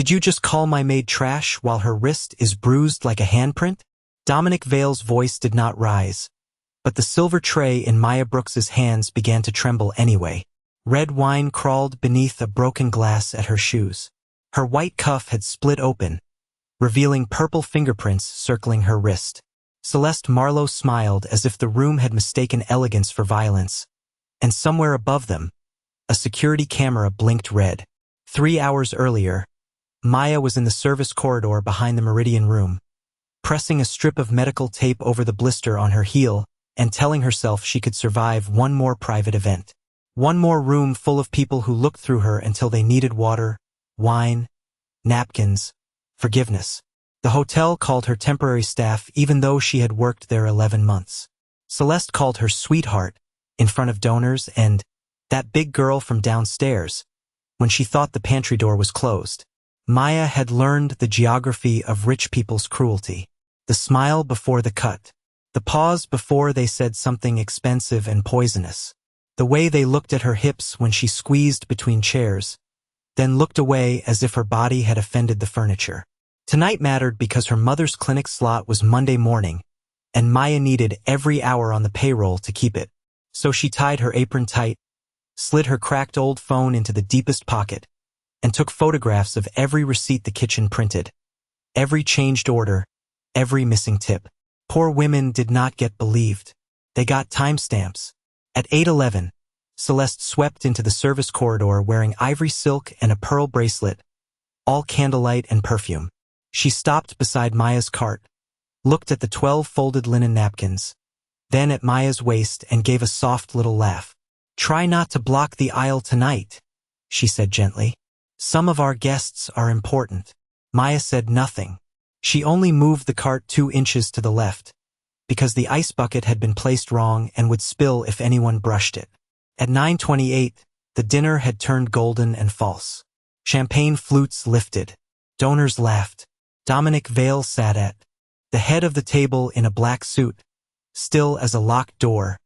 Did you just call my maid trash while her wrist is bruised like a handprint? Dominic Vale's voice did not rise, but the silver tray in Maya Brooks's hands began to tremble anyway. Red wine crawled beneath a broken glass at her shoes. Her white cuff had split open, revealing purple fingerprints circling her wrist. Celeste Marlowe smiled as if the room had mistaken elegance for violence, and somewhere above them, a security camera blinked red. 3 hours earlier, Maya was in the service corridor behind the Meridian room, pressing a strip of medical tape over the blister on her heel and telling herself she could survive one more private event. One more room full of people who looked through her until they needed water, wine, napkins, forgiveness. The hotel called her temporary staff even though she had worked there 11 months. Celeste called her sweetheart in front of donors and that big girl from downstairs when she thought the pantry door was closed. Maya had learned the geography of rich people's cruelty. The smile before the cut. The pause before they said something expensive and poisonous. The way they looked at her hips when she squeezed between chairs, then looked away as if her body had offended the furniture. Tonight mattered because her mother's clinic slot was Monday morning, and Maya needed every hour on the payroll to keep it. So she tied her apron tight, slid her cracked old phone into the deepest pocket, and took photographs of every receipt the kitchen printed, every changed order, every missing tip. Poor women did not get believed. They got timestamps. At 8:11, Celeste swept into the service corridor wearing ivory silk and a pearl bracelet, all candlelight and perfume. She stopped beside Maya's cart, looked at the 12 folded linen napkins, then at Maya's waist and gave a soft little laugh. "Try not to block the aisle tonight," she said gently. "Some of our guests are important." Maya said nothing. She only moved the cart 2 inches to the left, because the ice bucket had been placed wrong and would spill if anyone brushed it. At 9:28, the dinner had turned golden and false. Champagne flutes lifted. Donors laughed. Dominic Vale sat at the head of the table in a black suit, still as a locked door,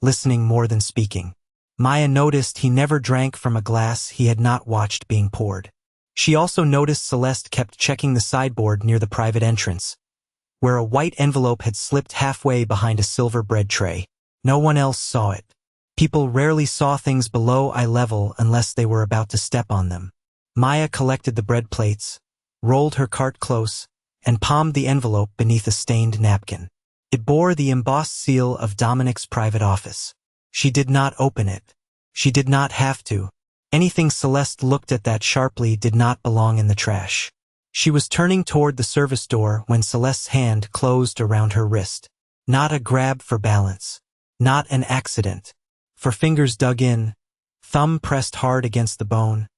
listening more than speaking. Maya noticed he never drank from a glass he had not watched being poured. She also noticed Celeste kept checking the sideboard near the private entrance, where a white envelope had slipped halfway behind a silver bread tray. No one else saw it. People rarely saw things below eye level unless they were about to step on them. Maya collected the bread plates, rolled her cart close, and palmed the envelope beneath a stained napkin. It bore the embossed seal of Dominic's private office. She did not open it. She did not have to. Anything Celeste looked at that sharply did not belong in the trash. She was turning toward the service door when Celeste's hand closed around her wrist. Not a grab for balance. Not an accident. For fingers dug in, thumb pressed hard against the bone,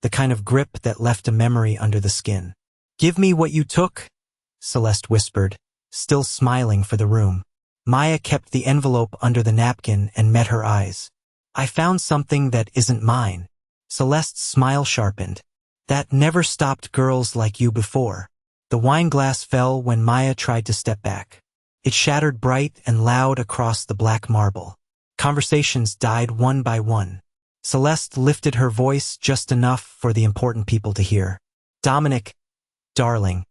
the kind of grip that left a memory under the skin. "Give me what you took," Celeste whispered, still smiling for the room. Maya kept the envelope under the napkin and met her eyes. "I found something that isn't mine." Celeste's smile sharpened. "That never stopped girls like you before." The wine glass fell when Maya tried to step back. It shattered bright and loud across the black marble. Conversations died one by one. Celeste lifted her voice just enough for the important people to hear. "Dominic, darling,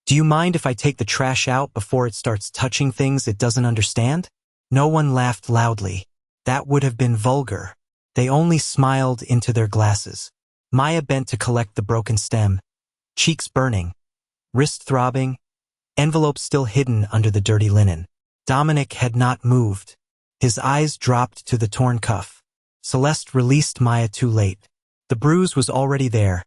do you mind if I take the trash out before it starts touching things it doesn't understand?" No one laughed loudly. That would have been vulgar. They only smiled into their glasses. Maya bent to collect the broken stem, cheeks burning, wrist throbbing, envelope still hidden under the dirty linen. Dominic had not moved. His eyes dropped to the torn cuff. Celeste released Maya too late. The bruise was already there,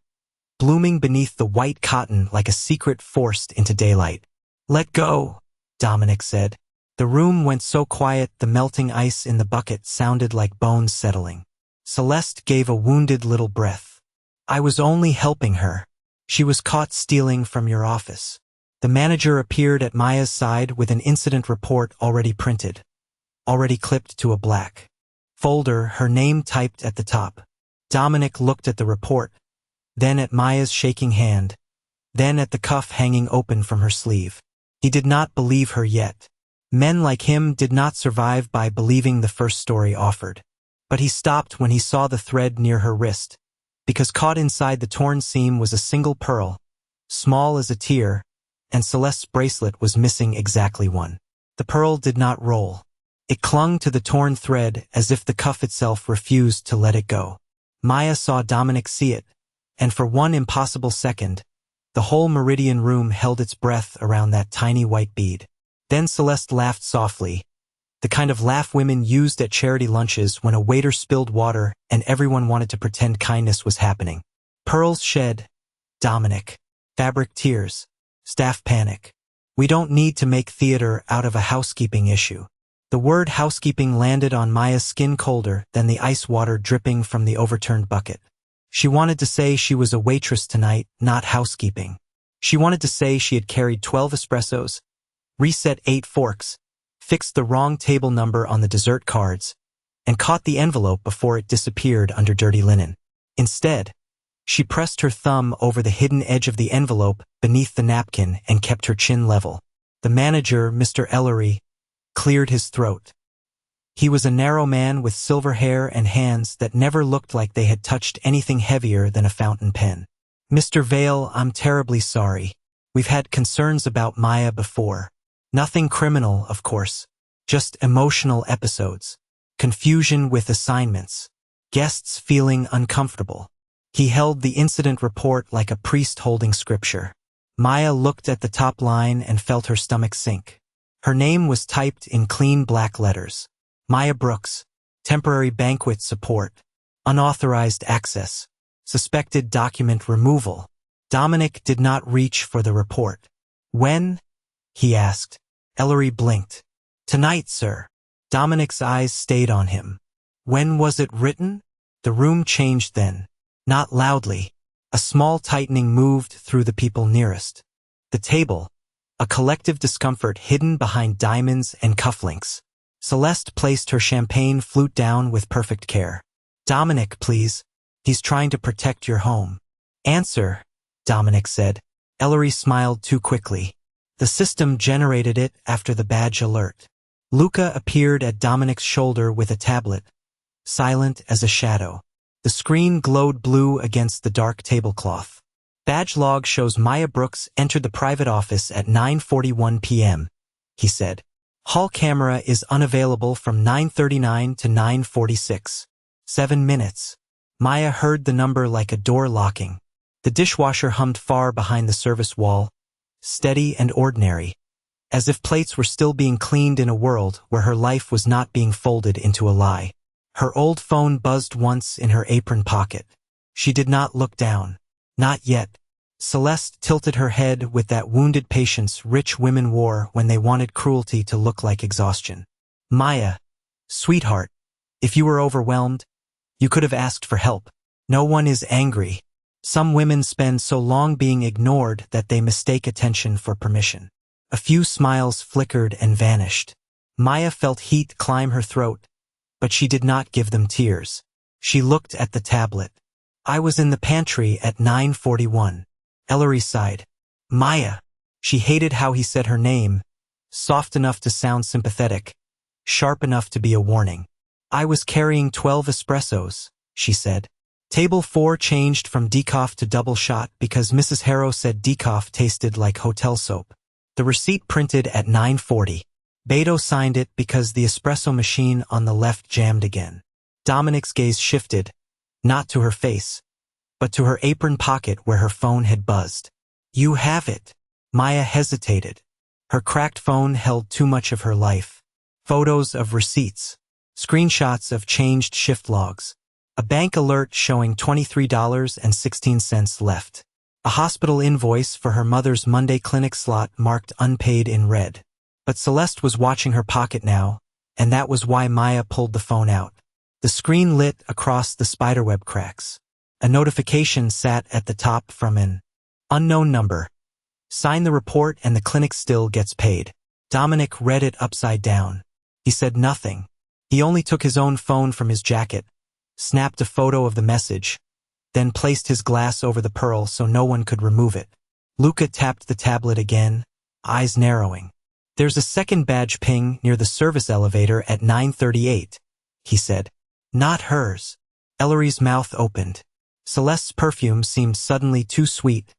blooming beneath the white cotton like a secret forced into daylight. "Let go," Dominic said. The room went so quiet the melting ice in the bucket sounded like bones settling. Celeste gave a wounded little breath. "I was only helping her. She was caught stealing from your office." The manager appeared at Maya's side with an incident report already printed, already clipped to a black folder, her name typed at the top. Dominic looked at the report, then at Maya's shaking hand, then at the cuff hanging open from her sleeve. He did not believe her yet. Men like him did not survive by believing the first story offered. But he stopped when he saw the thread near her wrist, because caught inside the torn seam was a single pearl, small as a tear, and Celeste's bracelet was missing exactly one. The pearl did not roll. It clung to the torn thread as if the cuff itself refused to let it go. Maya saw Dominic see it, and for one impossible second, the whole Meridian room held its breath around that tiny white bead. Then Celeste laughed softly, the kind of laugh women used at charity lunches when a waiter spilled water and everyone wanted to pretend kindness was happening. Pearls shed, Dominic. Fabric tears. Staff panic. We don't need to make theater out of a housekeeping issue. The word housekeeping landed on Maya's skin colder than the ice water dripping from the overturned bucket. She wanted to say she was a waitress tonight, not housekeeping. She wanted to say she had carried 12 espressos, reset 8 forks, fixed the wrong table number on the dessert cards, and caught the envelope before it disappeared under dirty linen. Instead, she pressed her thumb over the hidden edge of the envelope beneath the napkin and kept her chin level. The manager, Mr. Ellery, cleared his throat. He was a narrow man with silver hair and hands that never looked like they had touched anything heavier than a fountain pen. Mr. Vale, I'm terribly sorry. We've had concerns about Maya before. Nothing criminal, of course. Just emotional episodes. Confusion with assignments. Guests feeling uncomfortable. He held the incident report like a priest holding scripture. Maya looked at the top line and felt her stomach sink. Her name was typed in clean black letters. Maya Brooks. Temporary banquet support. Unauthorized access. Suspected document removal. Dominic did not reach for the report. When? He asked. Ellery blinked. Tonight, sir. Dominic's eyes stayed on him. When was it written? The room changed then. Not loudly. A small tightening moved through the people nearest. The table, a collective discomfort hidden behind diamonds and cufflinks. Celeste placed her champagne flute down with perfect care. Dominic, please. He's trying to protect your home. Answer, Dominic said. Ellery smiled too quickly. The system generated it after the badge alert. Luca appeared at Dominic's shoulder with a tablet, silent as a shadow. The screen glowed blue against the dark tablecloth. Badge log shows Maya Brooks entered the private office at 9:41 p.m., he said. Hall camera is unavailable from 9:39 to 9:46. 7 minutes. Maya heard the number like a door locking. The dishwasher hummed far behind the service wall, steady and ordinary, as if plates were still being cleaned in a world where her life was not being folded into a lie. Her old phone buzzed once in her apron pocket. She did not look down. Not yet. Celeste tilted her head with that wounded patience rich women wore when they wanted cruelty to look like exhaustion. Maya, sweetheart, if you were overwhelmed, you could have asked for help. No one is angry. Some women spend so long being ignored that they mistake attention for permission. A few smiles flickered and vanished. Maya felt heat climb her throat, but she did not give them tears. She looked at the tablet. I was in the pantry at 9:41. Ellery sighed. Maya. She hated how he said her name, soft enough to sound sympathetic, sharp enough to be a warning. I was carrying 12 espressos, she said. Table 4 changed from decaf to double shot because Mrs. Harrow said decaf tasted like hotel soap. The receipt printed at 9:40. Beto signed it because the espresso machine on the left jammed again. Dominic's gaze shifted, not to her face, but to her apron pocket where her phone had buzzed. You have it. Maya hesitated. Her cracked phone held too much of her life. Photos of receipts. Screenshots of changed shift logs. A bank alert showing $23.16 left. A hospital invoice for her mother's Monday clinic slot marked unpaid in red. But Celeste was watching her pocket now, and that was why Maya pulled the phone out. The screen lit across the spiderweb cracks. A notification sat at the top from an unknown number. Sign the report and the clinic still gets paid. Dominic read it upside down. He said nothing. He only took his own phone from his jacket, snapped a photo of the message, then placed his glass over the pearl so no one could remove it. Luca tapped the tablet again, eyes narrowing. There's a second badge ping near the service elevator at 9:38, he said. Not hers. Ellery's mouth opened. Celeste's perfume seemed suddenly too sweet,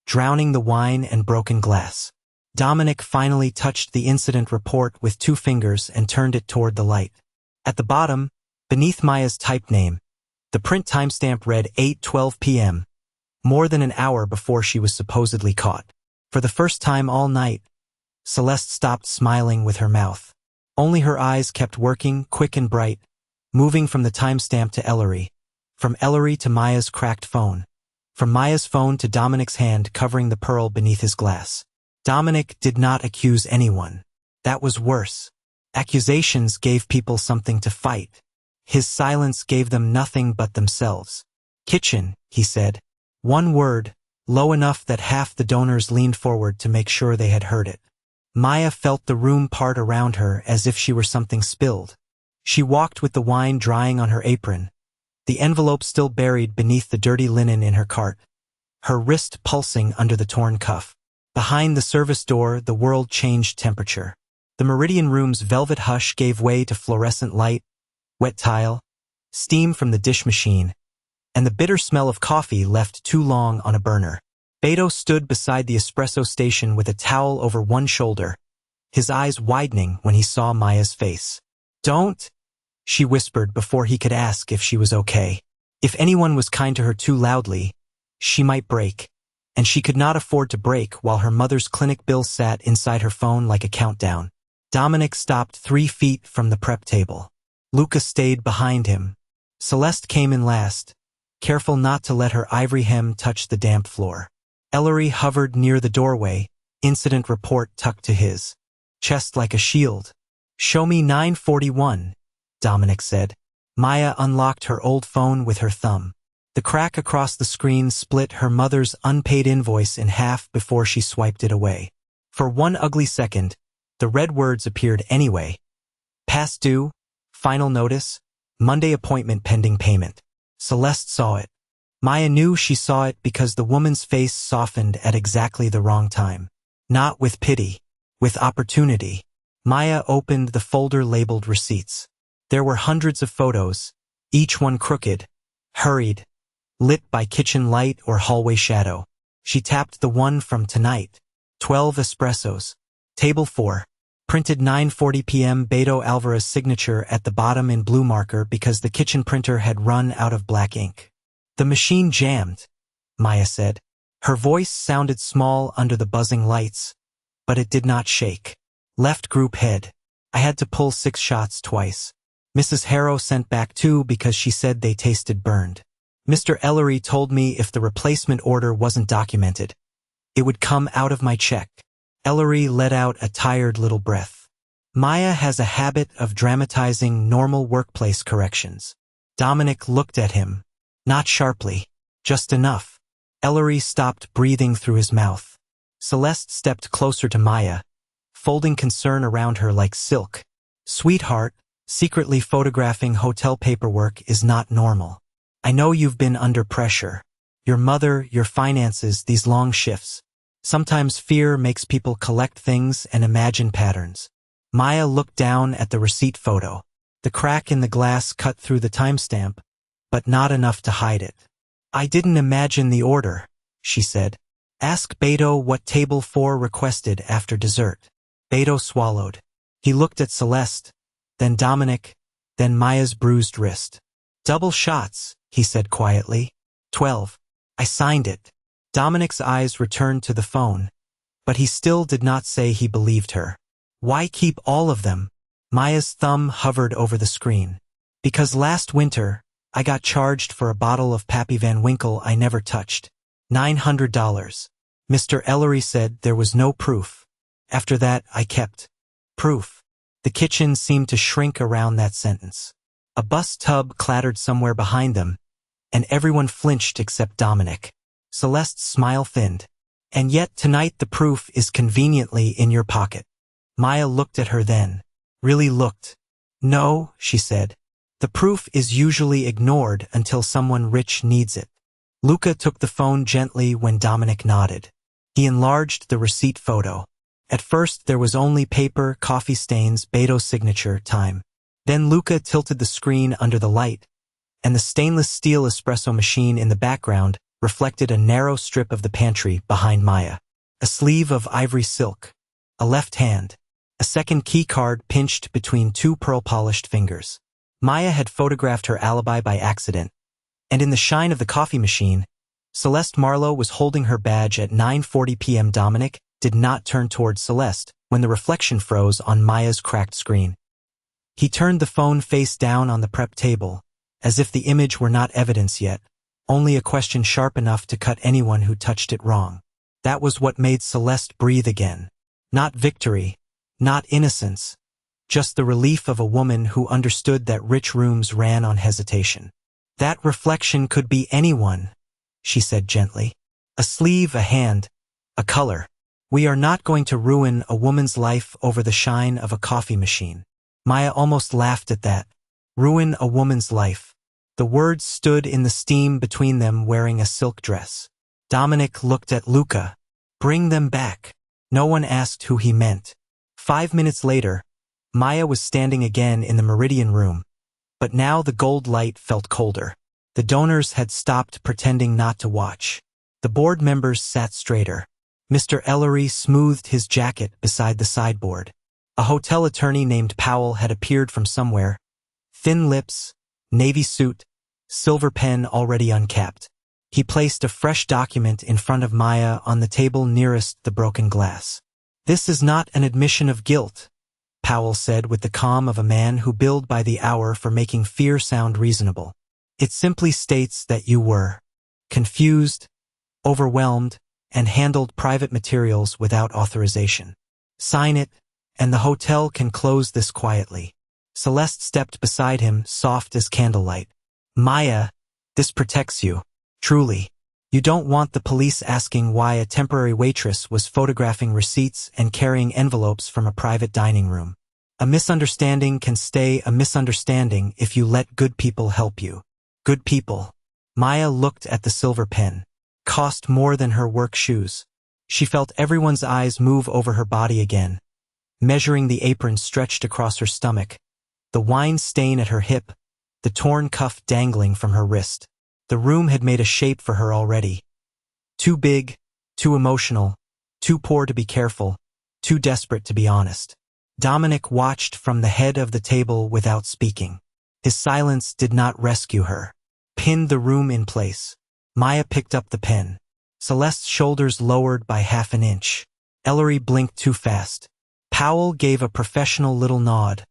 drowning the wine and broken glass. Dominic finally touched the incident report with 2 fingers and turned it toward the light. At the bottom, beneath Maya's typed name, the print timestamp read 8:12 p.m., more than an hour before she was supposedly caught. For the first time all night, Celeste stopped smiling with her mouth. Only her eyes kept working, quick and bright, moving from the timestamp to Ellery, from Ellery to Maya's cracked phone, from Maya's phone to Dominic's hand covering the pearl beneath his glass. Dominic did not accuse anyone. That was worse. Accusations gave people something to fight. His silence gave them nothing but themselves. "Kitchen," he said. One word, low enough that half the donors leaned forward to make sure they had heard it. Maya felt the room part around her as if she were something spilled. She walked with the wine drying on her apron, the envelope still buried beneath the dirty linen in her cart, her wrist pulsing under the torn cuff. Behind the service door, the world changed temperature. The Meridian Room's velvet hush gave way to fluorescent light, wet tile, steam from the dish machine, and the bitter smell of coffee left too long on a burner. Beto stood beside the espresso station with a towel over one shoulder, his eyes widening when he saw Maya's face. "Don't," she whispered before he could ask if she was okay. If anyone was kind to her too loudly, she might break, and she could not afford to break while her mother's clinic bill sat inside her phone like a countdown. Dominic stopped 3 feet from the prep table. Luca stayed behind him. Celeste came in last, careful not to let her ivory hem touch the damp floor. Ellery hovered near the doorway, incident report tucked to his chest like a shield. "Show me 941, Dominic said. Maya unlocked her old phone with her thumb. The crack across the screen split her mother's unpaid invoice in half before she swiped it away. For one ugly second, the red words appeared anyway. Past due, final notice, Monday appointment pending payment. Celeste saw it. Maya knew she saw it because the woman's face softened at exactly the wrong time. Not with pity, with opportunity. Maya opened the folder labeled receipts. There were hundreds of photos, each one crooked, hurried, lit by kitchen light or hallway shadow. She tapped the one from tonight. 12 espressos. Table 4. Printed 9:40 p.m. Beto Alvarez signature at the bottom in blue marker because the kitchen printer had run out of black ink. "The machine jammed," Maya said. Her voice sounded small under the buzzing lights, but it did not shake. "Left group head. I had to pull 6 shots twice. Mrs. Harrow sent back 2 because she said they tasted burned. Mr. Ellery told me if the replacement order wasn't documented, it would come out of my check." Ellery let out a tired little breath. Maya has a habit of dramatizing normal workplace corrections. Dominic looked at him. Not sharply, just enough. Ellery stopped breathing through his mouth. Celeste stepped closer to Maya, folding concern around her like silk. "Sweetheart, secretly photographing hotel paperwork is not normal. I know you've been under pressure. Your mother, your finances, these long shifts. Sometimes fear makes people collect things and imagine patterns." Maya looked down at the receipt photo. The crack in the glass cut through the timestamp, but not enough to hide it. "I didn't imagine the order," she said. "Ask Beto what table 4 requested after dessert." Beto swallowed. He looked at Celeste, then Dominic, then Maya's bruised wrist. "Double shots," he said quietly. 12. I signed it. Dominic's eyes returned to the phone, but he still did not say he believed her. "Why keep all of them?" Maya's thumb hovered over the screen. "Because last winter, I got charged for a bottle of Pappy Van Winkle I never touched. $900. Mr. Ellery said there was no proof. After that, I kept proof." The kitchen seemed to shrink around that sentence. A bus tub clattered somewhere behind them, and everyone flinched except Dominic. Celeste's smile thinned. "And yet tonight the proof is conveniently in your pocket." Maya looked at her then. Really looked. "No," she said. "The proof is usually ignored until someone rich needs it." Luca took the phone gently when Dominic nodded. He enlarged the receipt photo. At first there was only paper, coffee stains, Beto's signature, time. Then Luca tilted the screen under the light, and the stainless steel espresso machine in the background reflected a narrow strip of the pantry behind Maya. A sleeve of ivory silk. A left hand. A second key card pinched between two pearl-polished fingers. Maya had photographed her alibi by accident, and in the shine of the coffee machine, Celeste Marlowe was holding her badge at 9:40 p.m. Dominic did not turn towards Celeste when the reflection froze on Maya's cracked screen. He turned the phone face down on the prep table, as if the image were not evidence yet, only a question sharp enough to cut anyone who touched it wrong. That was what made Celeste breathe again. Not victory, not innocence, just the relief of a woman who understood that rich rooms ran on hesitation. That reflection could be anyone, she said gently. A sleeve, a hand, a color. We are not going to ruin a woman's life over the shine of a coffee machine. Maya almost laughed at that. Ruin a woman's life. The words stood in the steam between them wearing a silk dress. Dominic looked at Luca. Bring them back. No one asked who he meant. 5 minutes later, Maya was standing again in the Meridian room, but now the gold light felt colder. The donors had stopped pretending not to watch. The board members sat straighter. Mr. Ellery smoothed his jacket beside the sideboard. A hotel attorney named Powell had appeared from somewhere. Thin lips, navy suit, silver pen already uncapped. He placed a fresh document in front of Maya on the table nearest the broken glass. This is not an admission of guilt, Powell said with the calm of a man who billed by the hour for making fear sound reasonable. It simply states that you were confused, overwhelmed, and handled private materials without authorization. Sign it, and the hotel can close this quietly. Celeste stepped beside him, soft as candlelight. Maya, this protects you. Truly. You don't want the police asking why a temporary waitress was photographing receipts and carrying envelopes from a private dining room. A misunderstanding can stay a misunderstanding if you let good people help you. Good people. Maya looked at the silver pen. Cost more than her work shoes. She felt everyone's eyes move over her body again, measuring the apron stretched across her stomach, the wine stain at her hip, the torn cuff dangling from her wrist. The room had made a shape for her already. Too big, too emotional, too poor to be careful, too desperate to be honest. Dominic watched from the head of the table without speaking. His silence did not rescue her. Pinned the room in place. Maya picked up the pen. Celeste's shoulders lowered by half an inch. Ellery blinked too fast. Powell gave a professional little nod,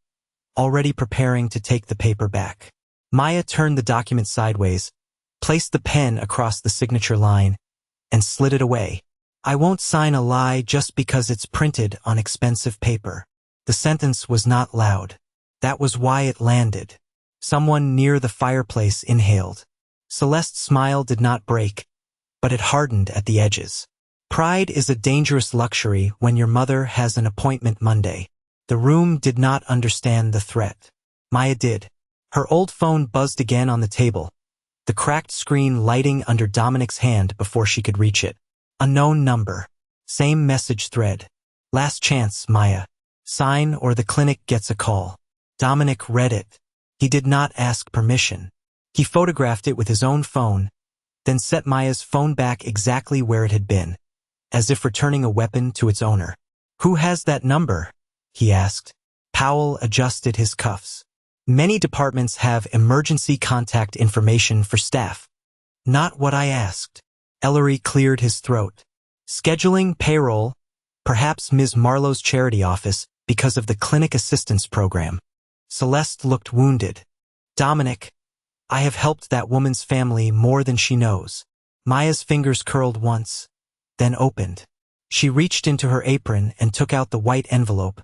already preparing to take the paper back. Maya turned the document sideways, placed the pen across the signature line, and slid it away. I won't sign a lie just because it's printed on expensive paper. The sentence was not loud. That was why it landed. Someone near the fireplace inhaled. Celeste's smile did not break, but it hardened at the edges. Pride is a dangerous luxury when your mother has an appointment Monday. The room did not understand the threat. Maya did. Her old phone buzzed again on the table, the cracked screen lighting under Dominic's hand before she could reach it. Unknown number. Same message thread. Last chance, Maya. Sign or the clinic gets a call. Dominic read it. He did not ask permission. He photographed it with his own phone, then set Maya's phone back exactly where it had been, as if returning a weapon to its owner. Who has that number? He asked. Powell adjusted his cuffs. Many departments have emergency contact information for staff. Not what I asked. Ellery cleared his throat. Scheduling, payroll, perhaps Ms. Marlowe's charity office because of the clinic assistance program. Celeste looked wounded. Dominic, I have helped that woman's family more than she knows. Maya's fingers curled once, then opened. She reached into her apron and took out the white envelope,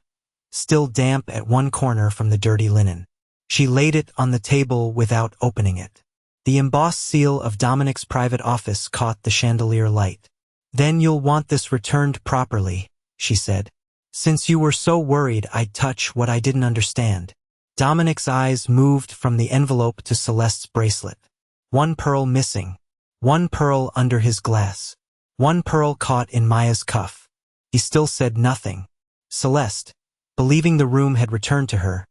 still damp at one corner from the dirty linen. She laid it on the table without opening it. The embossed seal of Dominic's private office caught the chandelier light. Then you'll want this returned properly, she said. Since you were so worried I'd touch what I didn't understand. Dominic's eyes moved from the envelope to Celeste's bracelet. One pearl missing. One pearl under his glass. One pearl caught in Maya's cuff. He still said nothing. Celeste, believing the room had returned to her,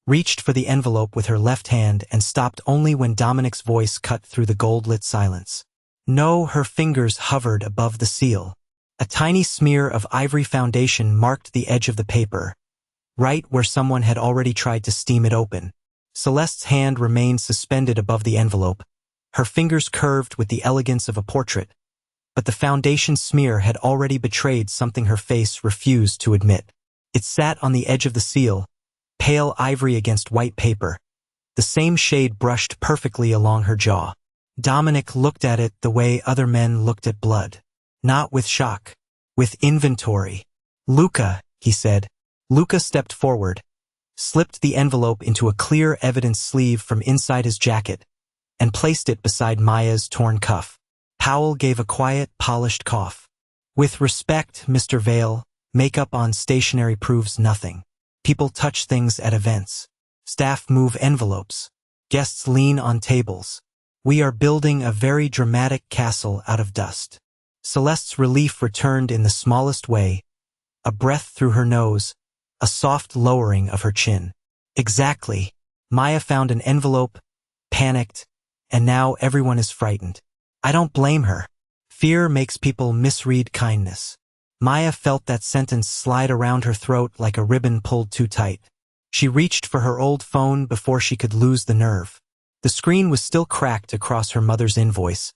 reached for the envelope with her left hand and stopped only when Dominic's voice cut through the gold-lit silence. No, her fingers hovered above the seal. A tiny smear of ivory foundation marked the edge of the paper, right where someone had already tried to steam it open. Celeste's hand remained suspended above the envelope, her fingers curved with the elegance of a portrait. But the foundation smear had already betrayed something her face refused to admit. It sat on the edge of the seal, pale ivory against white paper. The same shade brushed perfectly along her jaw. Dominic looked at it the way other men looked at blood. Not with shock. With inventory. "Luca," he said. Luca stepped forward, slipped the envelope into a clear evidence sleeve from inside his jacket, and placed it beside Maya's torn cuff. Powell gave a quiet, polished cough. "With respect, Mr. Vale, makeup on stationery proves nothing. People touch things at events. Staff move envelopes. Guests lean on tables. We are building a very dramatic castle out of dust." Celeste's relief returned in the smallest way, a breath through her nose, a soft lowering of her chin. "Exactly." Maya found an envelope, panicked, and now everyone is frightened. I don't blame her. Fear makes people misread kindness. Maya felt that sentence slide around her throat like a ribbon pulled too tight. She reached for her old phone before she could lose the nerve. The screen was still cracked across her mother's invoice,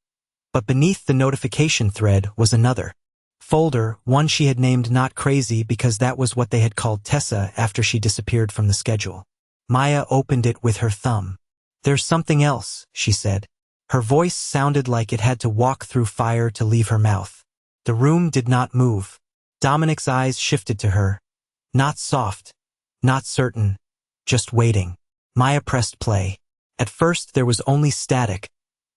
but beneath the notification thread was another folder, one she had named Not Crazy because that was what they had called Tessa after she disappeared from the schedule. Maya opened it with her thumb. "There's something else," she said. Her voice sounded like it had to walk through fire to leave her mouth. The room did not move. Dominic's eyes shifted to her. Not soft, not certain, just waiting. Maya pressed play. At first there was only static,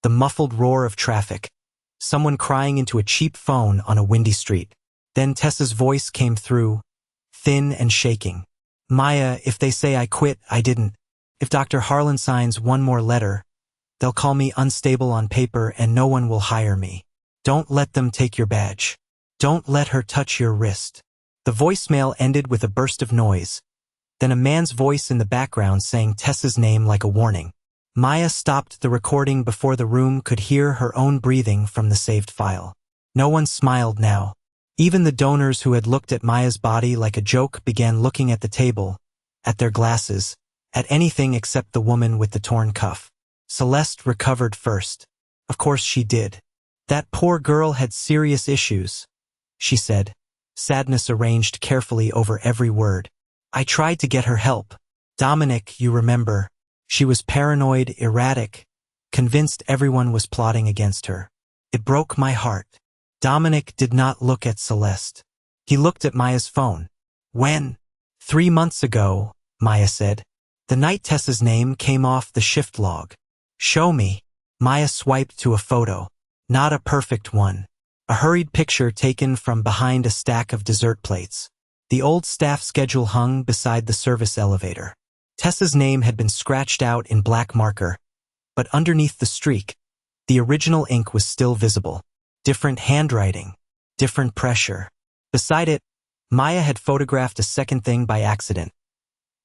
the muffled roar of traffic, someone crying into a cheap phone on a windy street. Then Tessa's voice came through, thin and shaking. "Maya, if they say I quit, I didn't. If Dr. Harlan signs one more letter, they'll call me unstable on paper and no one will hire me. Don't let them take your badge. Don't let her touch your wrist." The voicemail ended with a burst of noise, then a man's voice in the background saying Tessa's name like a warning. Maya stopped the recording before the room could hear her own breathing from the saved file. No one smiled now. Even the donors who had looked at Maya's body like a joke began looking at the table, at their glasses, at anything except the woman with the torn cuff. Celeste recovered first. Of course she did. "That poor girl had serious issues," she said, sadness arranged carefully over every word. "I tried to get her help. Dominic, you remember. She was paranoid, erratic, convinced everyone was plotting against her. It broke my heart." Dominic did not look at Celeste. He looked at Maya's phone. "When?" 3 months ago, Maya said. "The night Tessa's name came off the shift log." "Show me." Maya swiped to a photo. Not a perfect one. A hurried picture taken from behind a stack of dessert plates. The old staff schedule hung beside the service elevator. Tessa's name had been scratched out in black marker, but underneath the streak, the original ink was still visible. Different handwriting, different pressure. Beside it, Maya had photographed a second thing by accident.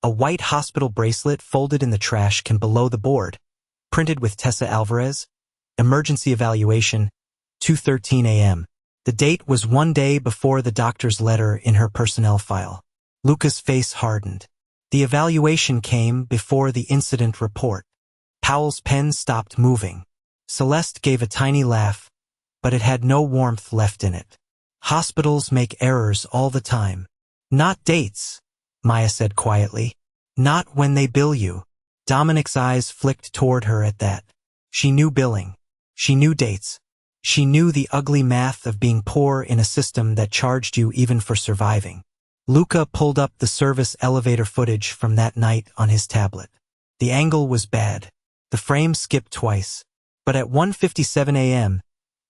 A white hospital bracelet folded in the trash can below the board, printed with Tessa Alvarez, emergency evaluation, 2:13 a.m. The date was 1 day before the doctor's letter in her personnel file. Luca's face hardened. The evaluation came before the incident report. Powell's pen stopped moving. Celeste gave a tiny laugh, but it had no warmth left in it. "Hospitals make errors all the time." "Not dates," Maya said quietly. "Not when they bill you." Dominic's eyes flicked toward her at that. She knew billing. She knew dates. She knew the ugly math of being poor in a system that charged you even for surviving. Luca pulled up the service elevator footage from that night on his tablet. The angle was bad. The frame skipped twice. But at 1:57 a.m.,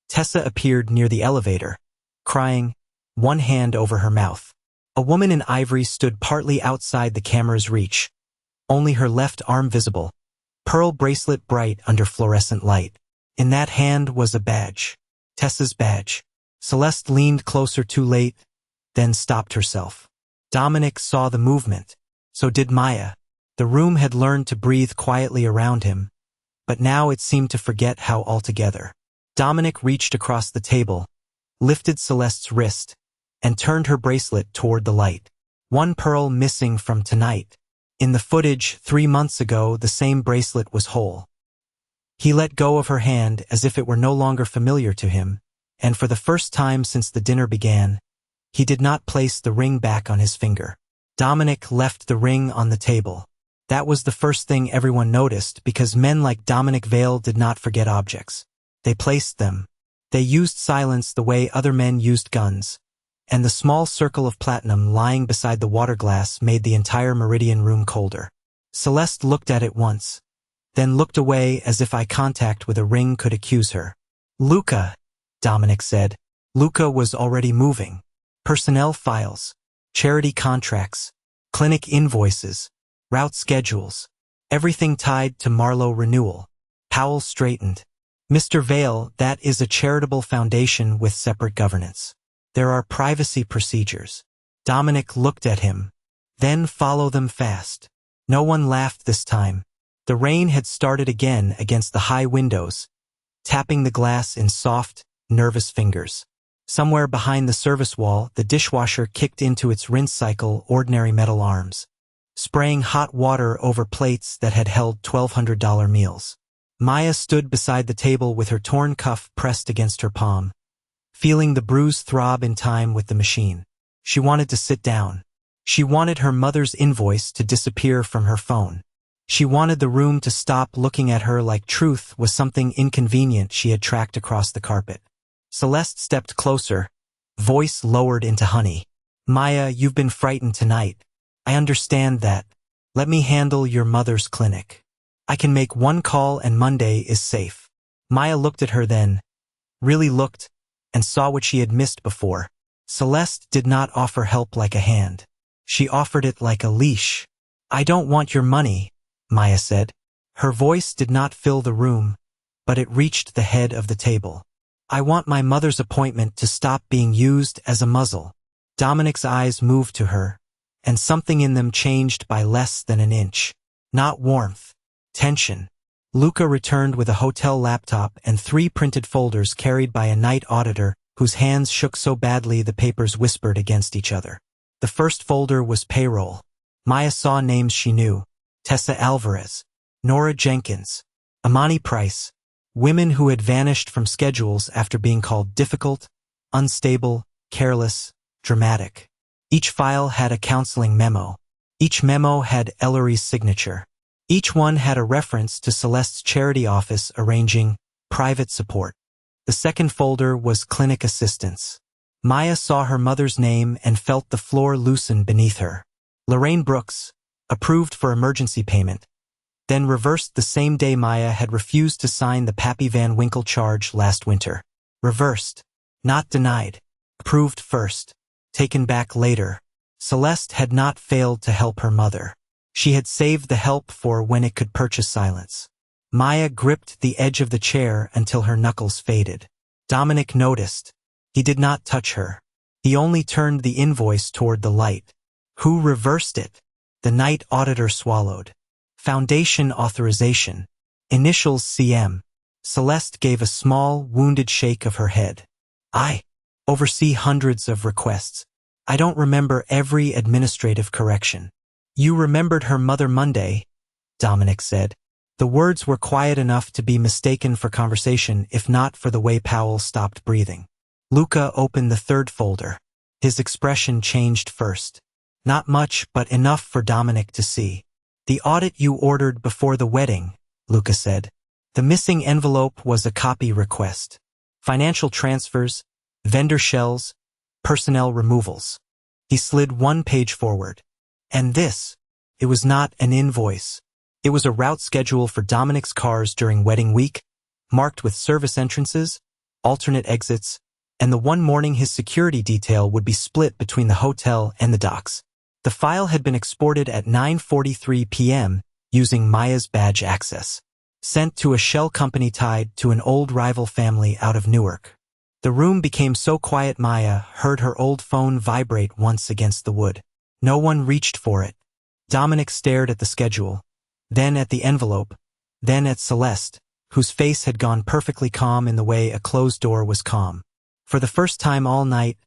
Tessa appeared near the elevator, crying, one hand over her mouth. A woman in ivory stood partly outside the camera's reach, only her left arm visible, pearl bracelet bright under fluorescent light. In that hand was a badge. Tessa's badge. Celeste leaned closer too late, then stopped herself. Dominic saw the movement. So did Maya. The room had learned to breathe quietly around him, but now it seemed to forget how altogether. Dominic reached across the table, lifted Celeste's wrist, and turned her bracelet toward the light. One pearl missing from tonight. In the footage 3 months ago, the same bracelet was whole. He let go of her hand as if it were no longer familiar to him, and for the first time since the dinner began, he did not place the ring back on his finger. Dominic left the ring on the table. That was the first thing everyone noticed because men like Dominic Vale did not forget objects. They placed them. They used silence the way other men used guns, and the small circle of platinum lying beside the water glass made the entire Meridian room colder. Celeste looked at it once, then looked away as if eye contact with a ring could accuse her. "Luca," Dominic said. Luca was already moving. Personnel files, charity contracts, clinic invoices, route schedules, everything tied to Marlowe renewal. Powell straightened. "Mr. Vale, that is a charitable foundation with separate governance. There are privacy procedures." Dominic looked at him. "Then follow them fast." No one laughed this time. The rain had started again against the high windows, tapping the glass in soft, nervous fingers. Somewhere behind the service wall, the dishwasher kicked into its rinse cycle ordinary metal arms, spraying hot water over plates that had held $1,200 meals. Maya stood beside the table with her torn cuff pressed against her palm, feeling the bruise throb in time with the machine. She wanted to sit down. She wanted her mother's invoice to disappear from her phone. She wanted the room to stop looking at her like truth was something inconvenient she had tracked across the carpet. Celeste stepped closer, voice lowered into honey. "Maya, you've been frightened tonight. I understand that. Let me handle your mother's clinic. I can make one call and Monday is safe." Maya looked at her then, really looked, and saw what she had missed before. Celeste did not offer help like a hand. She offered it like a leash. "I don't want your money," Maya said. Her voice did not fill the room, but it reached the head of the table. "I want my mother's appointment to stop being used as a muzzle." Dominic's eyes moved to her, and something in them changed by less than an inch. Not warmth. Tension. Luca returned with a hotel laptop and 3 printed folders carried by a night auditor whose hands shook so badly the papers whispered against each other. The first folder was payroll. Maya saw names she knew. Tessa Alvarez, Nora Jenkins, Amani Price, women who had vanished from schedules after being called difficult, unstable, careless, dramatic. Each file had a counseling memo. Each memo had Ellery's signature. Each one had a reference to Celeste's charity office arranging private support. The second folder was clinic assistance. Maya saw her mother's name and felt the floor loosen beneath her. Lorraine Brooks, approved for emergency payment, then reversed the same day Maya had refused to sign the Pappy Van Winkle charge last winter. Reversed. Not denied. Approved first. Taken back later. Celeste had not failed to help her mother. She had saved the help for when it could purchase silence. Maya gripped the edge of the chair until her knuckles faded. Dominic noticed. He did not touch her. He only turned the invoice toward the light. Who reversed it? The night auditor swallowed. Foundation authorization. Initials CM. Celeste gave a small, wounded shake of her head. "I oversee hundreds of requests. I don't remember every administrative correction." "You remembered her mother Monday," Dominic said. The words were quiet enough to be mistaken for conversation if not for the way Powell stopped breathing. Luca opened the third folder. His expression changed first. Not much, but enough for Dominic to see. "The audit you ordered before the wedding," Luca said. The missing envelope was a copy request. Financial transfers, vendor shells, personnel removals. He slid 1 page forward. And this, it was not an invoice. It was a route schedule for Dominic's cars during wedding week, marked with service entrances, alternate exits, and the one morning his security detail would be split between the hotel and the docks. The file had been exported at 9:43 p.m. using Maya's badge access. Sent to a shell company tied to an old rival family out of Newark. The room became so quiet Maya heard her old phone vibrate once against the wood. No one reached for it. Dominic stared at the schedule, then at the envelope, then at Celeste, whose face had gone perfectly calm in the way a closed door was calm. For the first time all night,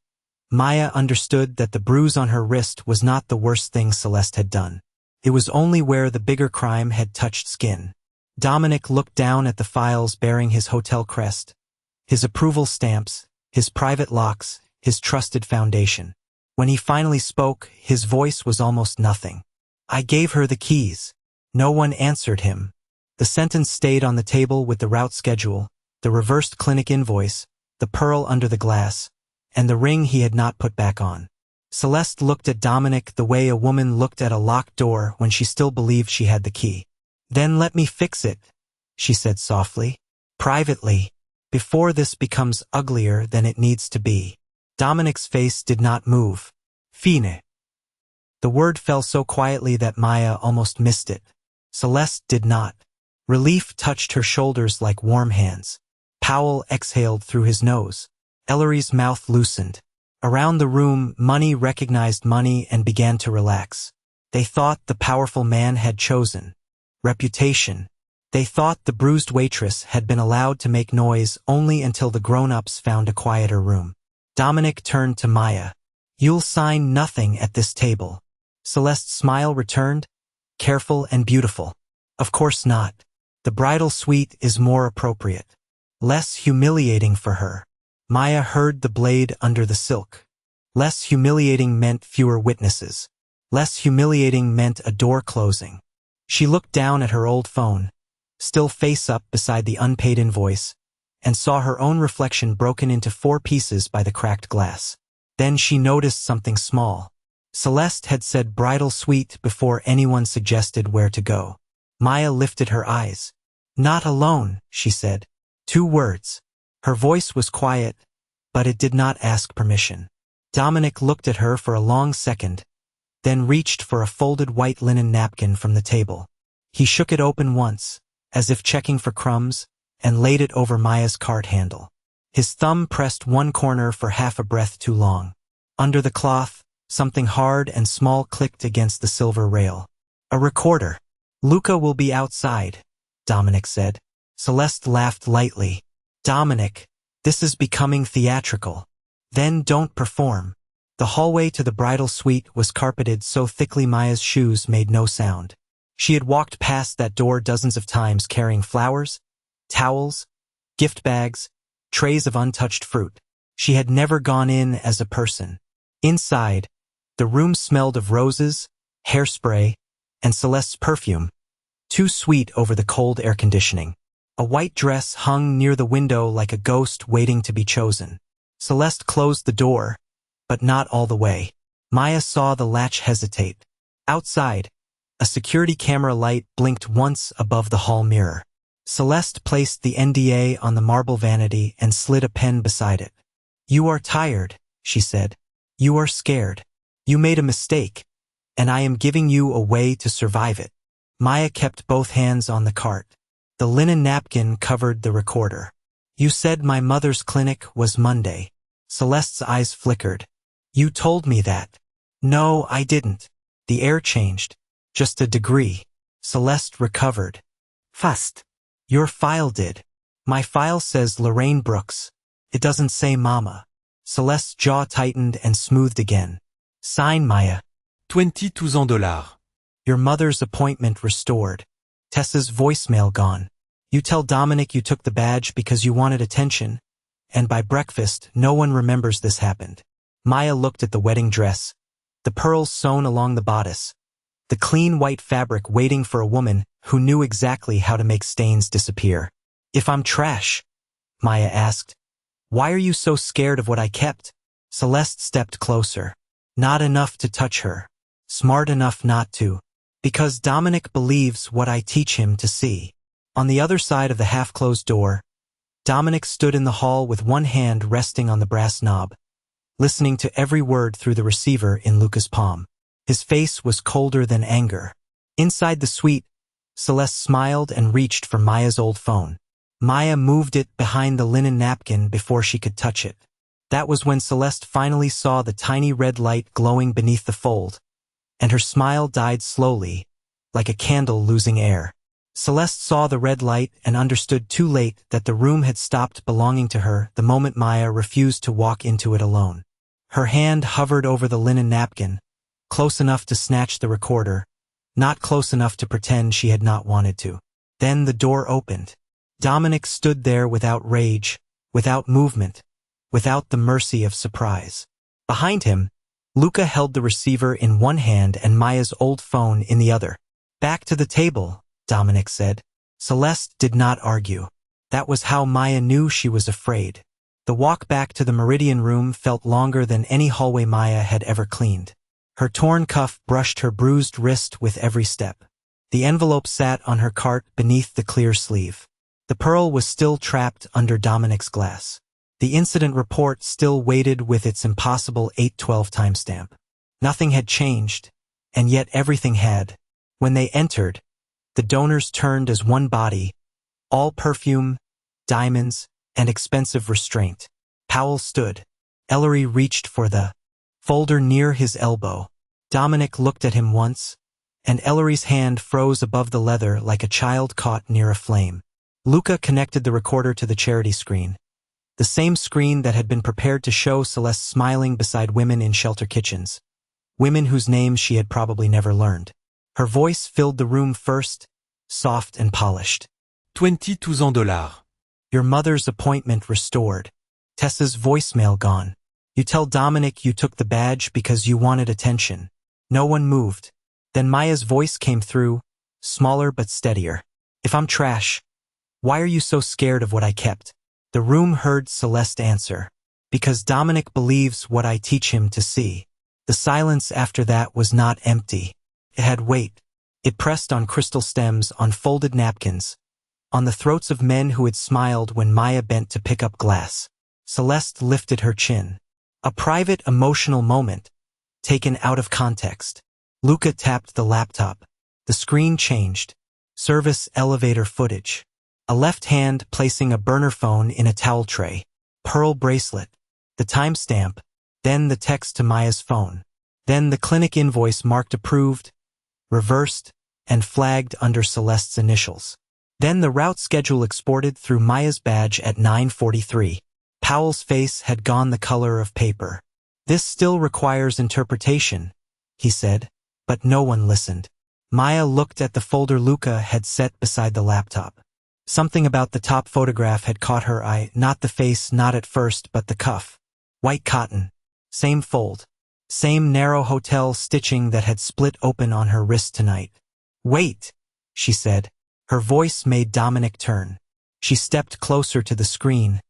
Maya understood that the bruise on her wrist was not the worst thing Celeste had done. It was only where the bigger crime had touched skin. Dominic looked down at the files bearing his hotel crest, his approval stamps, his private locks, his trusted foundation. When he finally spoke, his voice was almost nothing. I gave her the keys. No one answered him. The sentence stayed on the table with the route schedule, the reversed clinic invoice, the pearl under the glass, and the ring he had not put back on. Celeste looked at Dominic the way a woman looked at a locked door when she still believed she had the key. Then let me fix it, she said softly. Privately, before this becomes uglier than it needs to be. Dominic's face did not move. Fine. The word fell so quietly that Maya almost missed it. Celeste did not. Relief touched her shoulders like warm hands. Powell exhaled through his nose. Ellery's mouth loosened. Around the room, money recognized money and began to relax. They thought the powerful man had chosen reputation. They thought the bruised waitress had been allowed to make noise only until the grown-ups found a quieter room. Dominic turned to Maya. You'll sign nothing at this table. Celeste's smile returned, careful and beautiful. Of course not. The bridal suite is more appropriate. Less humiliating for her. Maya heard the blade under the silk. Less humiliating meant fewer witnesses. Less humiliating meant a door closing. She looked down at her old phone, still face up beside the unpaid invoice, and saw her own reflection broken into 4 pieces by the cracked glass. Then she noticed something small. Celeste had said bridal suite before anyone suggested where to go. Maya lifted her eyes. Not alone, she said. 2 words. Her voice was quiet, but it did not ask permission. Dominic looked at her for a long second, then reached for a folded white linen napkin from the table. He shook it open once, as if checking for crumbs, and laid it over Maya's cart handle. His thumb pressed one corner for half a breath too long. Under the cloth, something hard and small clicked against the silver rail. A recorder. Luca will be outside, Dominic said. Celeste laughed lightly. Dominic, this is becoming theatrical. Then don't perform. The hallway to the bridal suite was carpeted so thickly Maya's shoes made no sound. She had walked past that door dozens of times carrying flowers, towels, gift bags, trays of untouched fruit. She had never gone in as a person. Inside, the room smelled of roses, hairspray, and Celeste's perfume, too sweet over the cold air conditioning. A white dress hung near the window like a ghost waiting to be chosen. Celeste closed the door, but not all the way. Maya saw the latch hesitate. Outside, a security camera light blinked once above the hall mirror. Celeste placed the NDA on the marble vanity and slid a pen beside it. You are tired, she said. You are scared. You made a mistake, and I am giving you a way to survive it. Maya kept both hands on the cart. The linen napkin covered the recorder. You said my mother's clinic was Monday. Celeste's eyes flickered. You told me that. No, I didn't. The air changed. Just a degree. Celeste recovered. Fast. Your file did. My file says Lorraine Brooks. It doesn't say Mama. Celeste's jaw tightened and smoothed again. Sign, Maya. $22,000. Your mother's appointment restored. Tessa's voicemail gone. You tell Dominic you took the badge because you wanted attention, and by breakfast, no one remembers this happened. Maya looked at the wedding dress, the pearls sewn along the bodice, the clean white fabric waiting for a woman who knew exactly how to make stains disappear. If I'm trash, Maya asked, why are you so scared of what I kept? Celeste stepped closer. Not enough to touch her. Smart enough not to. Because Dominic believes what I teach him to see. On the other side of the half-closed door, Dominic stood in the hall with one hand resting on the brass knob, listening to every word through the receiver in Luca's palm. His face was colder than anger. Inside the suite, Celeste smiled and reached for Maya's old phone. Maya moved it behind the linen napkin before she could touch it. That was when Celeste finally saw the tiny red light glowing beneath the fold, and her smile died slowly, like a candle losing air. Celeste saw the red light and understood too late that the room had stopped belonging to her the moment Maya refused to walk into it alone. Her hand hovered over the linen napkin, close enough to snatch the recorder, not close enough to pretend she had not wanted to. Then the door opened. Dominic stood there without rage, without movement, without the mercy of surprise. Behind him, Luca held the receiver in one hand and Maya's old phone in the other. "Back to the table," Dominic said. Celeste did not argue. That was how Maya knew she was afraid. The walk back to the Meridian room felt longer than any hallway Maya had ever cleaned. Her torn cuff brushed her bruised wrist with every step. The envelope sat on her cart beneath the clear sleeve. The pearl was still trapped under Dominic's glass. The incident report still waited with its impossible 8/12 timestamp. Nothing had changed, and yet everything had. When they entered, the donors turned as one body, all perfume, diamonds, and expensive restraint. Powell stood. Ellery reached for the folder near his elbow. Dominic looked at him once, and Ellery's hand froze above the leather like a child caught near a flame. Luca connected the recorder to the charity screen, the same screen that had been prepared to show Celeste smiling beside women in shelter kitchens, women whose names she had probably never learned. Her voice filled the room first, soft and polished. $22,000. Your mother's appointment restored. Tessa's voicemail gone. You tell Dominic you took the badge because you wanted attention. No one moved. Then Maya's voice came through, smaller but steadier. If I'm trash, why are you so scared of what I kept? The room heard Celeste answer. Because Dominic believes what I teach him to see. The silence after that was not empty. It had weight. It pressed on crystal stems, on folded napkins, on the throats of men who had smiled when Maya bent to pick up glass. Celeste lifted her chin. A private, emotional moment, taken out of context. Luca tapped the laptop. The screen changed. Service elevator footage. A left hand placing a burner phone in a towel tray. Pearl bracelet. The timestamp. Then the text to Maya's phone. Then the clinic invoice marked approved, reversed, and flagged under Celeste's initials. Then the route schedule exported through Maya's badge at 9:43. Powell's face had gone the color of paper. This still requires interpretation, he said, but no one listened. Maya looked at the folder Luca had set beside the laptop. Something about the top photograph had caught her eye, not the face, not at first, but the cuff. White cotton. Same fold. Same narrow hotel stitching that had split open on her wrist tonight. Wait, she said. Her voice made Dominic turn. She stepped closer to the screen,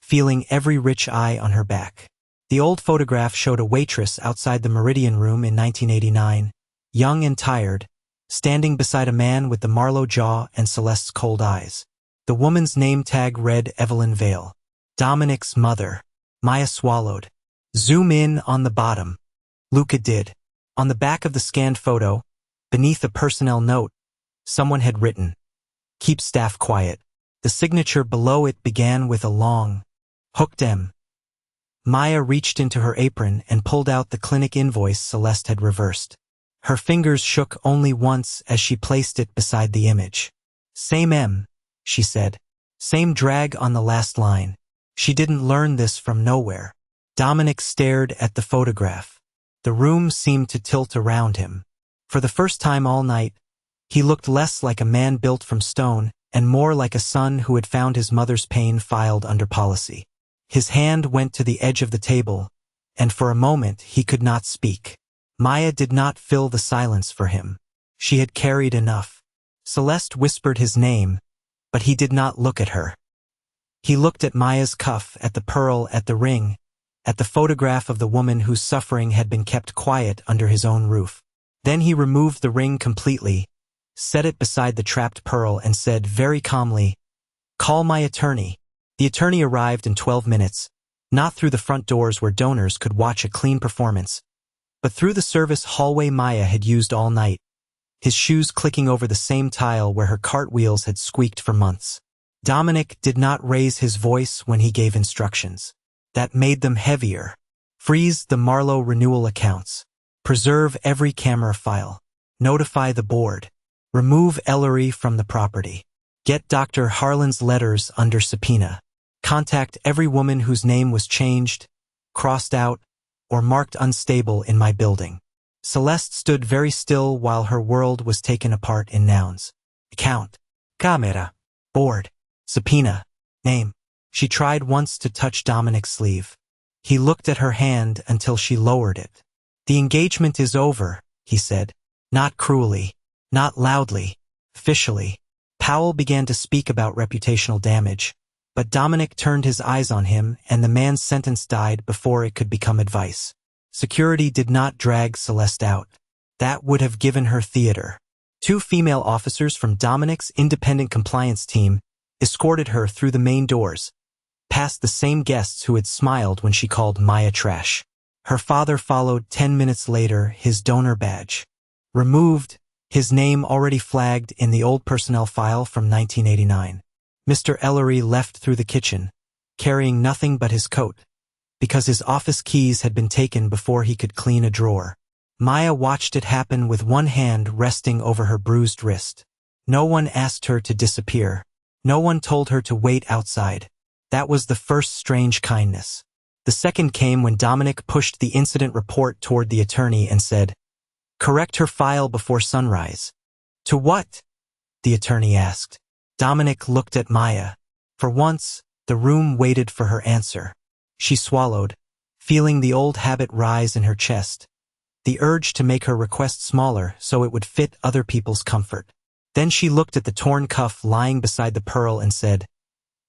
feeling every rich eye on her back. The old photograph showed a waitress outside the Meridian room in 1989, young and tired, standing beside a man with the Marlowe jaw and Celeste's cold eyes. The woman's name tag read Evelyn Vale. Dominic's mother. Maya swallowed. Zoom in on the bottom. Luca did. On the back of the scanned photo, beneath a personnel note, someone had written, "Keep staff quiet." The signature below it began with a long, hooked M. Maya reached into her apron and pulled out the clinic invoice Celeste had reversed. Her fingers shook only once as she placed it beside the image. Same M, she said. Same drag on the last line. She didn't learn this from nowhere. Dominic stared at the photograph. The room seemed to tilt around him. For the first time all night, he looked less like a man built from stone and more like a son who had found his mother's pain filed under policy. His hand went to the edge of the table, and for a moment he could not speak. Maya did not fill the silence for him. She had carried enough. Celeste whispered his name, but he did not look at her. He looked at Maya's cuff, at the pearl, at the ring, at the photograph of the woman whose suffering had been kept quiet under his own roof. Then he removed the ring completely, set it beside the trapped pearl, and said very calmly, "Call my attorney." The attorney arrived in 12 minutes, not through the front doors where donors could watch a clean performance, but through the service hallway Maya had used all night, his shoes clicking over the same tile where her cartwheels had squeaked for months. Dominic did not raise his voice when he gave instructions. That made them heavier. Freeze the Marlowe renewal accounts. Preserve every camera file. Notify the board. Remove Ellery from the property. Get Dr. Harlan's letters under subpoena. Contact every woman whose name was changed, crossed out, or marked unstable in my building. Celeste stood very still while her world was taken apart in nouns. Account. Camera. Board. Subpoena. Name. She tried once to touch Dominic's sleeve. He looked at her hand until she lowered it. The engagement is over, he said. Not cruelly. Not loudly. Officially. Powell began to speak about reputational damage, but Dominic turned his eyes on him and the man's sentence died before it could become advice. Security did not drag Celeste out. That would have given her theater. 2 female officers from Dominic's independent compliance team escorted her through the main doors, past the same guests who had smiled when she called Maya trash. Her father followed 10 minutes later, his donor badge removed, his name already flagged in the old personnel file from 1989. Mr. Ellery left through the kitchen, carrying nothing but his coat, because his office keys had been taken before he could clean a drawer. Maya watched it happen with one hand resting over her bruised wrist. No one asked her to disappear. No one told her to wait outside. That was the first strange kindness. The second came when Dominic pushed the incident report toward the attorney and said, "Correct her file before sunrise." "To what?" the attorney asked. Dominic looked at Maya. For once, the room waited for her answer. She swallowed, feeling the old habit rise in her chest, the urge to make her request smaller so it would fit other people's comfort. Then she looked at the torn cuff lying beside the pearl and said,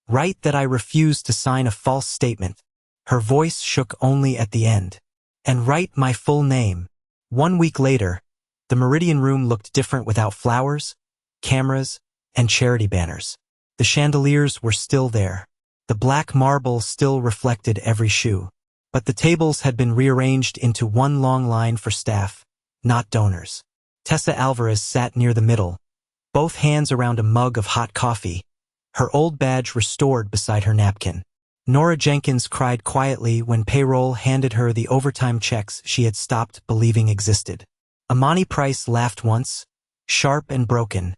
"Write that I refuse to sign a false statement." Her voice shook only at the end. "And write my full name." 1 week later, the Meridian Room looked different without flowers, cameras, and charity banners. The chandeliers were still there. The black marble still reflected every shoe. But the tables had been rearranged into one long line for staff, not donors. Tessa Alvarez sat near the middle, both hands around a mug of hot coffee, her old badge restored beside her napkin. Nora Jenkins cried quietly when payroll handed her the overtime checks she had stopped believing existed. Amani Price laughed once, sharp and broken,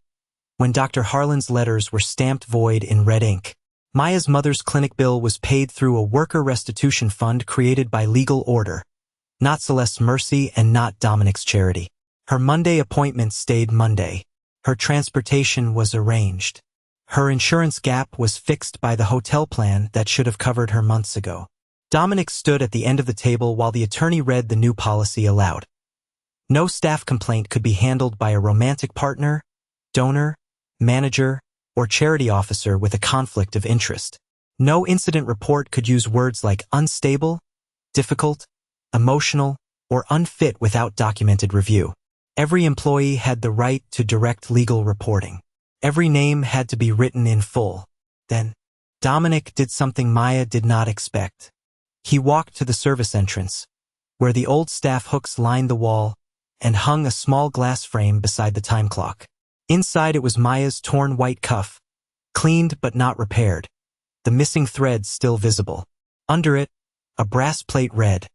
when Dr. Harlan's letters were stamped void in red ink. Maya's mother's clinic bill was paid through a worker restitution fund created by legal order, not Celeste's mercy and not Dominic's charity. Her Monday appointment stayed Monday. Her transportation was arranged. Her insurance gap was fixed by the hotel plan that should have covered her months ago. Dominic stood at the end of the table while the attorney read the new policy aloud. No staff complaint could be handled by a romantic partner, donor, manager, or charity officer with a conflict of interest. No incident report could use words like unstable, difficult, emotional, or unfit without documented review. Every employee had the right to direct legal reporting. Every name had to be written in full. Then, Dominic did something Maya did not expect. He walked to the service entrance, where the old staff hooks lined the wall, and hung a small glass frame beside the time clock. Inside it was Maya's torn white cuff, cleaned but not repaired, the missing thread still visible. Under it, a brass plate read,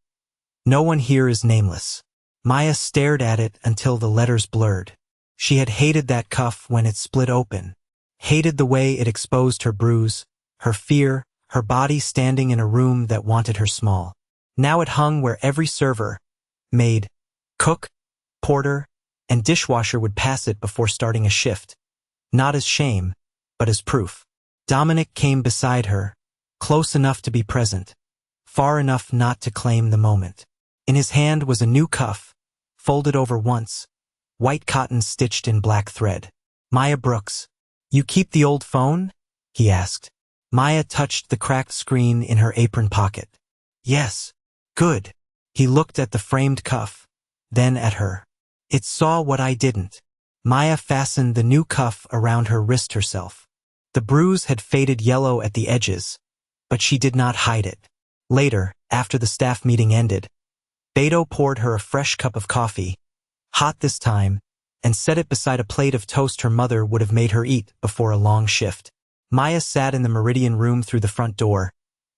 "No one here is nameless." Maya stared at it until the letters blurred. She had hated that cuff when it split open, hated the way it exposed her bruise, her fear, her body standing in a room that wanted her small. Now it hung where every server, maid, cook, porter, and dishwasher would pass it before starting a shift, not as shame, but as proof. Dominic came beside her, close enough to be present, far enough not to claim the moment. In his hand was a new cuff, folded over once, white cotton stitched in black thread. "Maya Brooks, you keep the old phone?" he asked. Maya touched the cracked screen in her apron pocket. "Yes." "Good." He looked at the framed cuff, then at her. "It saw what I didn't." Maya fastened the new cuff around her wrist herself. The bruise had faded yellow at the edges, but she did not hide it. Later, after the staff meeting ended, Beto poured her a fresh cup of coffee, hot this time, and set it beside a plate of toast her mother would have made her eat before a long shift. Maya sat in the Meridian Room through the front door,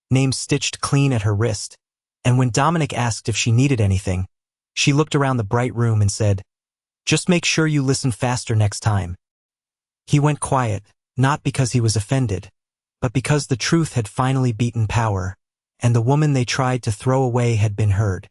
name stitched clean at her wrist, and when Dominic asked if she needed anything, she looked around the bright room and said, Just make sure you listen faster next time. He went quiet, not because he was offended, but because the truth had finally beaten power, and the woman they tried to throw away had been heard.